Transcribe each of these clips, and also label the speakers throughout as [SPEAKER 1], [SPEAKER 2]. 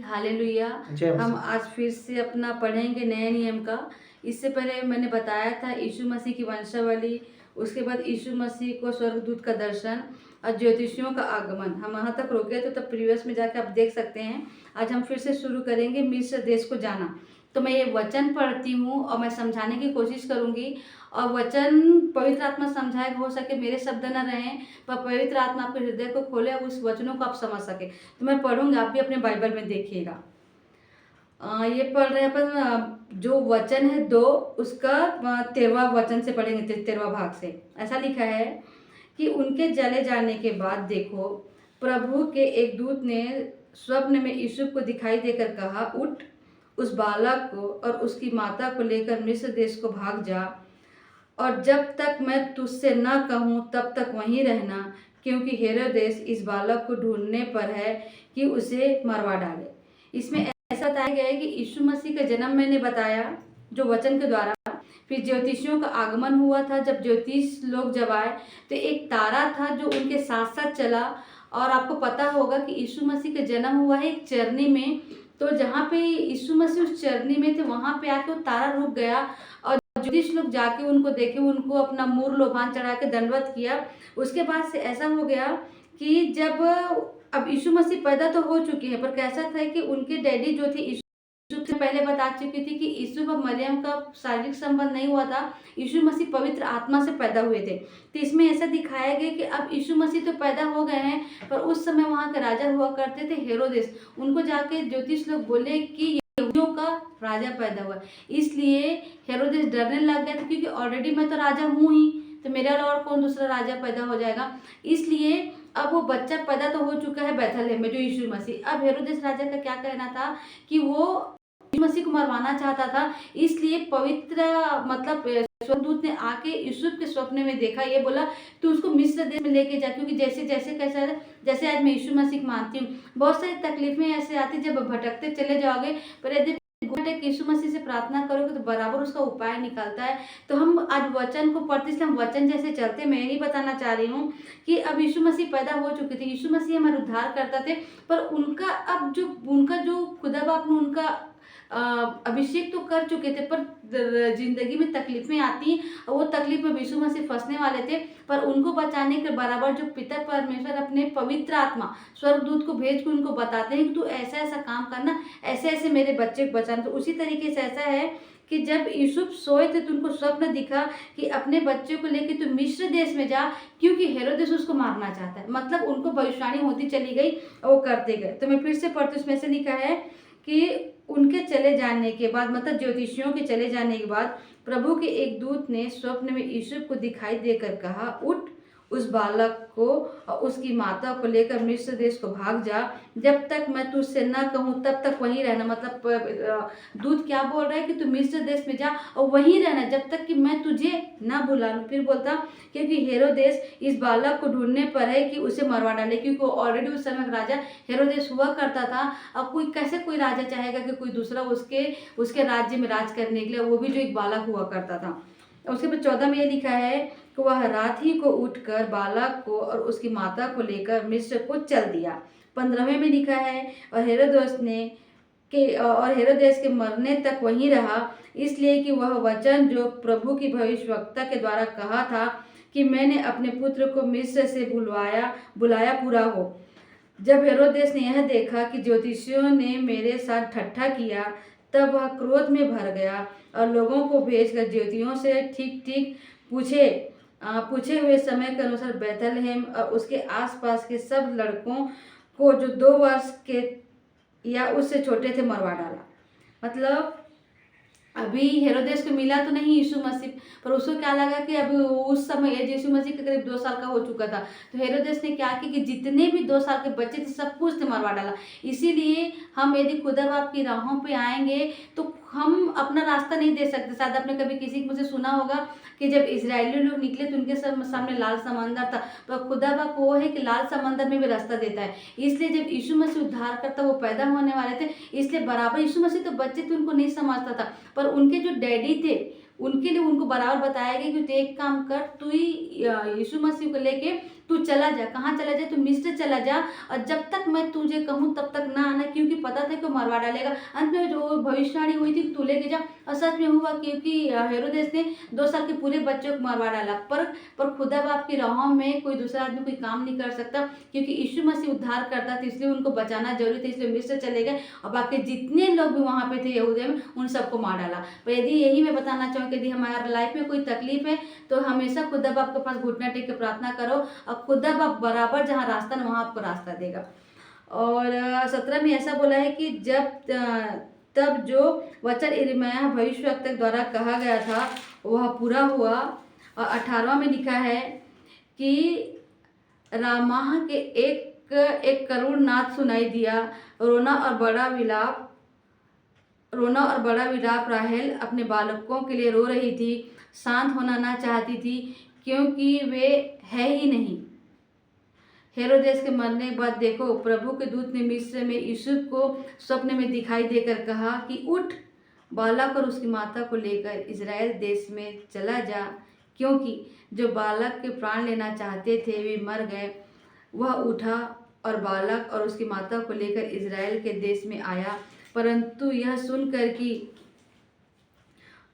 [SPEAKER 1] Hallelujah.
[SPEAKER 2] जय
[SPEAKER 1] हम
[SPEAKER 2] मसीह।
[SPEAKER 1] आज फिर से अपना पढ़ेंगे नए नियम का। इससे पहले मैंने बताया था यीशु मसीह की वंशावली, उसके बाद यीशु मसीह को स्वर्गदूत का दर्शन और ज्योतिषियों का आगमन। हम वहाँ तक रोके तो तब प्रीवियस में जाके आप देख सकते हैं। आज हम फिर से शुरू करेंगे मिस्र देश को जाना। तो मैं ये वचन पढ़ती हूँ और मैं समझाने की कोशिश करूँगी, और वचन पवित्र आत्मा समझाए, हो सके मेरे शब्द न रहें पर पवित्र आत्मा आपके हृदय को खोले और उस वचनों को आप समझ सके। तो मैं पढ़ूंगी, आप भी अपने बाइबल में देखिएगा। ये पढ़ रहे हैं अपन, जो वचन है 2 उसका 13वां वचन से पढ़ेंगे, 13वां भाग से। ऐसा लिखा है कि उनके चले जाने के बाद देखो, प्रभु के एक दूत ने स्वप्न में यूसुफ को दिखाई देकर कहा, उठ, उस बालक को और उसकी माता को लेकर मिस्र देश को भाग जा, और जब तक मैं तुझसे न कहूँ तब तक वहीं रहना, क्योंकि हेरोदेस इस बालक को ढूंढने पर है कि उसे मरवा डाले। इसमें ऐसा बताया गया है कि यीशु मसीह का जन्म मैंने बताया जो वचन के द्वारा। फिर ज्योतिषियों का आगमन हुआ था। जब ज्योतिष लोग जब आए तो एक तारा था जो उनके साथ साथ चला, और आपको पता होगा कि यीशु मसीह का जन्म हुआ है एक चरनी में। तो जहाँ पे यीशु मसीह उस चरनी में थे वहाँ पे आके वो तारा रुक गया, और ज्योतिष लोग जाके उनको देखे, उनको अपना मूर लोभान चढ़ा के दंडवत किया। उसके बाद से ऐसा हो गया कि जब अब यीशु मसीह पैदा तो हो चुके हैं, पर कैसा था कि उनके डैडी जो थे, यीशु से पहले बता चुकी थी कि यीशु और मरियम का शारीरिक संबंध नहीं हुआ था। यीशु मसीह पवित्र आत्मा से पैदा हुए थे। तो इसमें ऐसा दिखाया गया कि अब यीशु मसीह तो पैदा हो गए हैं, पर उस समय वहाँ के राजा हुआ करते थे हेरोदेस। उनको जाके ज्योतिष लोग बोले कि यहूदियों का राजा पैदा हुआ। इसलिए हेरोदेस डरने लग गया था, क्योंकि ऑलरेडी मैं तो राजा हूँ ही, तो मेरे अलावा और कौन दूसरा राजा पैदा हो जाएगा। इसलिए अब वो बच्चा पैदा तो हो चुका है बैतलहम में, जो यीशु मसीह। अब हेरोदेस राजा का क्या कहना था कि वो यीशु मसीह को मरवाना चाहता था। इसलिए पवित्र मतलब स्वर्गदूत ने आके यूसुफ के स्वप्न में देखा, ये बोला तू उसको मिस्र देश में लेके जा, क्योंकि जैसे जैसे कैसा है, जैसे आज मैं यीशु मसीह मानती हूँ, बहुत सारी तकलीफें ऐसे आती जब भटकते चले जाओगे, पर यदि यीशु मसीह से प्रार्थना करोगे तो बराबर उसका उपाय निकलता है। तो हम आज वचन को पढ़ते, इसलिए हम वचन जैसे चलते। मैं यही बताना चाह रही हूँ कि अब यीशु मसीह पैदा हो चुके थे, यीशु मसीह हमारे उद्धार करता थे, पर उनका अब जो खुदा बाप ने उनका अभिषेक तो कर चुके थे, पर जिंदगी में तकलीफें आती, और वो तकलीफ में यीशु मसीह फंसने वाले थे। पर उनको बचाने के बराबर जो पिता परमेश्वर अपने पवित्र आत्मा स्वर्गदूत को भेज कर उनको बताते हैं कि तू ऐसा ऐसा काम करना, ऐसे ऐसे मेरे बच्चे को बचाना। तो उसी तरीके से ऐसा है कि जब यूसुफ सोए थे तो उनको स्वप्न दिखा कि अपने बच्चे को लेकर तू मिस्र देश में जा, क्योंकि हेरोदेस उसको मारना चाहता है। मतलब उनको भविष्यवाणी होती चली गई और वो करते गए। तो मैं फिर से पढ़ती, उसमें से लिखा है कि उनके चले जाने के बाद, मतलब ज्योतिषियों के चले जाने के बाद, प्रभु के एक दूत ने स्वप्न में यूसुफ को दिखाई देकर कहा, उठ, उस बालक को और उसकी माता को लेकर मिस्र देश को भाग जा, जब तक मैं तुझसे न कहूँ तब तक वहीं रहना। मतलब दूत क्या बोल रहा है कि तू मिस्र देश में जा और वहीं रहना जब तक कि मैं तुझे ना बुला लूँ। फिर बोलता, क्योंकि हेरोदेस इस बालक को ढूंढने पर है कि उसे मरवा डाले, क्योंकि ऑलरेडी उस समय राजा हेरोदेस हुआ करता था। अब कोई राजा चाहेगा कि कोई दूसरा उसके राज्य में राज करने के लिए, वो भी जो एक बालक हुआ करता था। उसके बाद 14 में ये लिखा है कि वह रात ही को उठकर बालक को और उसकी माता को लेकर मिस्र को चल दिया। 15वें में लिखा है, और हेरोदेस के मरने तक वहीं रहा, इसलिए कि वह वचन जो प्रभु की भविष्यवक्ता के द्वारा कहा था कि मैंने अपने पुत्र को मिस्र से बुलाया पूरा हो। जब हेरोदेस ने यह देखा कि ज्योतिषियों ने मेरे साथ ठट्ठा किया, तब वह क्रोध में भर गया और लोगों को भेजकर ज्योतियों से ठीक ठीक पूछे हुए समय के अनुसार बैतलहम और उसके आसपास के सब लड़कों को जो 2 वर्ष के या उससे छोटे थे मरवा डाला। मतलब अभी हेरोदेस को मिला तो नहीं यीशु मसीह, पर उसको क्या लगा कि अभी उस समय यीशु मसीह के करीब 2 साल का हो चुका था। तो हेरोदेस ने क्या किया कि जितने भी 2 साल के बच्चे थे सब कुछ ने मरवा डाला। इसीलिए हम यदि खुदा बाप की राहों पे आएंगे तो हम अपना रास्ता नहीं दे सकते। शायद आपने कभी किसी मुझे सुना होगा कि जब इजरायली लोग निकले तो उनके सामने लाल समंदर था, पर खुदा बाप वो है कि लाल समंदर में भी रास्ता देता है। इसलिए जब यीशु मसीह उद्धार करता वो पैदा होने वाले थे, इसलिए बराबर यीशु मसीह तो बच्चे थे, उनको नहीं समझता था, पर उनके जो डैडी थे उनके लिए उनको बराबर बताया गया कि तू एक काम कर, तू ही यीशु मसीह को लेके तू चला जा। कहाँ चला जा? तू मिस्र चला जा, और जब तक मैं तुझे कहूँ तब तक ना आना, क्योंकि पता था कि वो मरवा डालेगा। अंत में जो भविष्यवाणी हुई थी तू लेके जा, और सच में हुआ, क्योंकि हेरोदेस ने 2 साल के पूरे बच्चों को मरवा डाला। पर खुदा बाप की राहों में कोई दूसरा आदमी कोई काम नहीं कर सकता, क्योंकि यीशु मसीह उद्धार करता था, इसलिए उनको बचाना जरूरी था, इसलिए मिस्र चले गए, और बाकी जितने लोग भी वहाँ पे थे यहूदिया में, उन सबको मार डाला। पर यदि यही मैं बताना चाहूँ कि यदि हमारे लाइफ में कोई तकलीफ है तो हमेशा खुदा बाप के पास घुटना टेक के प्रार्थना करो, और खुदा बाप बराबर जहाँ रास्ता ना वहाँ आपको रास्ता देगा। और 17 में ऐसा बोला है कि तब जो वचन यिर्मयाह भविष्यवक्ता द्वारा कहा गया था वह पूरा हुआ। और 18वां में लिखा है कि रामाह के एक करुण नाद सुनाई दिया, रोना और बड़ा विलाप। राहेल अपने बालकों के लिए रो रही थी, शांत होना ना चाहती थी, क्योंकि वे है ही नहीं। हेरोदेस के मरने के बाद देखो, प्रभु के दूत ने मिस्र में यूसुफ को स्वप्न में दिखाई देकर कहा कि उठ, बालक और उसकी माता को लेकर इज़राइल देश में चला जा, क्योंकि जो बालक के प्राण लेना चाहते थे वे मर गए। वह उठा और बालक और उसकी माता को लेकर इज़राइल के देश में आया। परंतु यह सुनकर कि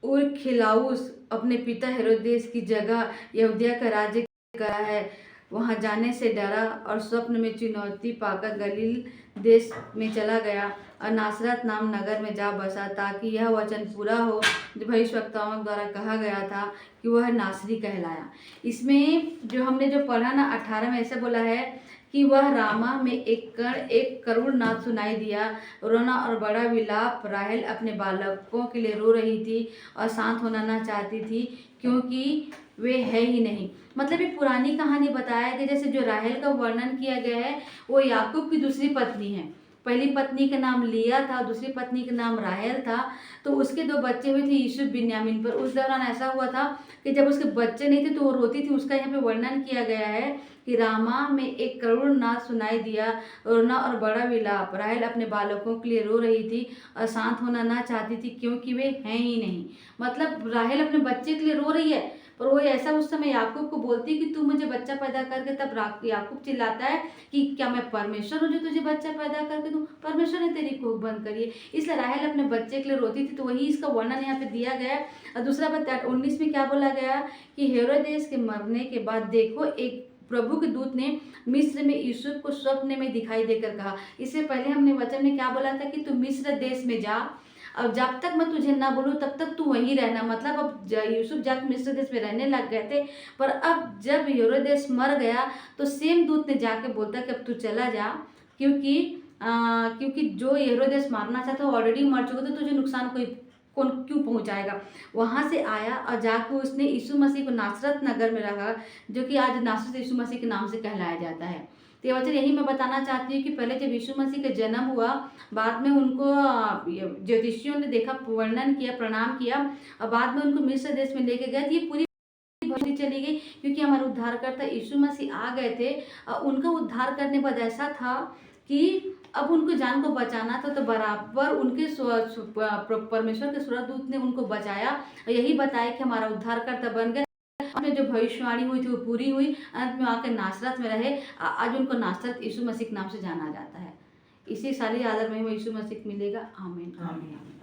[SPEAKER 1] उर्खिलाउस अपने पिता हेरोदेस की जगह यहूदिया का राज्य करा है, वहां जाने से डरा और स्वप्न में चुनौती पाकर गलील देश में चला गया और नासरत नाम नगर में जा बसा, ताकि यह वचन पूरा हो जो भविष्यवक्ताओं द्वारा कहा गया था कि वह नासरी कहलाया। इसमें जो हमने जो पढ़ा ना 18 में ऐसा बोला है कि वह रामा में एक करुण नाद सुनाई दिया, रोना और बड़ा विलाप। राहेल अपने बालकों के लिए रो रही थी और शांत होना ना चाहती थी, क्योंकि वे है ही नहीं। मतलब ये पुरानी कहानी बताया कि जैसे जो राहेल का वर्णन किया गया है वो याकूब की दूसरी पत्नी है। पहली पत्नी का नाम लिया था, दूसरी पत्नी का नाम राहेल था। तो उसके 2 बच्चे हुए थे यूसुफ बिन्यामीन पर। उस दौरान ऐसा हुआ था कि जब उसके बच्चे नहीं थे तो वो रोती थी। उसका यहाँ पे वर्णन किया गया है कि रामा में एक करुण नाद सुनाई दिया, रोना और बड़ा विलाप। राहेल अपने बालकों के लिए रो रही थी और शांत होना ना चाहती थी, क्योंकि वे हैं ही नहीं। मतलब राहेल अपने बच्चे के लिए रो रही है, पर वो ऐसा उस समय याकूब को बोलती कि तू मुझे बच्चा पैदा करके, तब याकूब चिल्लाता है कि क्या मैं परमेश्वर हूँ जो तुझे बच्चा पैदा करके दूँ? परमेश्वर ने तेरी कोख बंद करी है। इसलिए राहेल अपने बच्चे के लिए रोती थी। तो वही इसका वर्णन यहाँ पे दिया गया। और दूसरा बात 19 में क्या बोला गया कि हेरोदेस के मरने के बाद देखो, एक प्रभु के दूत ने मिस्र में यूसुफ को स्वप्न में दिखाई देकर कहा। इससे पहले हमने वचन में क्या बोला था कि तू मिस्र देश में जा, अब जब तक मैं तुझे ना बोलूँ तब तक तू वहीं रहना। मतलब अब यूसुफ जाकर मिस्र देश में रहने लग गए थे, पर अब जब हेरोदेस मर गया तो सेम दूत ने जाके बोलता कि अब तू चला जा, क्योंकि जो हेरोदेस मारना चाहता वो ऑलरेडी मर चुका था, तुझे नुकसान कौन क्यों पहुंचाएगा। वहां से आया और जाकर उसने यीशु मसीह को नासरत नगर में रखा, जो कि आज नासरत यीशु मसीह के नाम से कहलाया जाता है। तो ये वचन यही मैं बताना चाहती हूँ कि पहले जब यीशु मसीह का जन्म हुआ, बाद में उनको ज्योतिषियों ने देखा, वर्णन किया, प्रणाम किया, और बाद में उनको मिस्र देश में लेके गए। ये पूरी चली गई, क्योंकि हमारे उद्धारकर्ता यीशु मसीह आ गए थे। उनका उद्धार करने बाद ऐसा था कि अब उनको जान को बचाना था, तो बराबर उनके परमेश्वर के स्वर्गदूत ने उनको बचाया और यही बताया कि हमारा उद्धारकर्ता बन गए। में जो भविष्यवाणी हुई थी वो पूरी हुई। अंत में आकर नासरत में रहे। आज उनको नासरत यीशु मसीह के नाम से जाना जाता है। इसी सारी आदर में यीशु मसीह मिलेगा। आमीन आमीन।